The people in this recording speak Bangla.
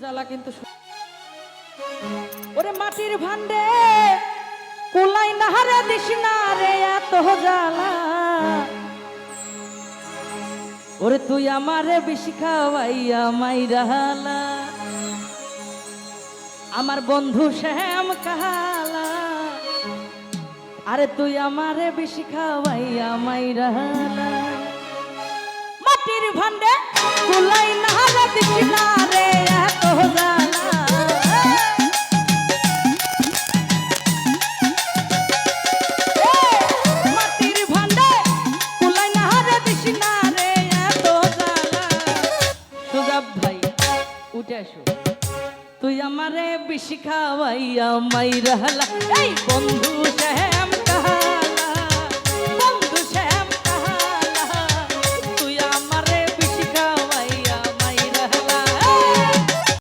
জ্বালা কিন্তু ওরে মাটির ভান্ডে কুলাই নাহারে দিস না রে এত জ্বালা ওরে তুই আমারে বেশি খাওয়াইয়া মাইরালা আমার বন্ধু শ্যাম কাহালা আরে তুই আমারে বেশি খাওয়াইয়া মাইরালা মাটির ভান্ডে কুলাই নাহারে দিস না রে এত জ্বালা তুই আমারে বেশি খাওয়াইয়া মাইরালা এই বন্ধু শ্যাম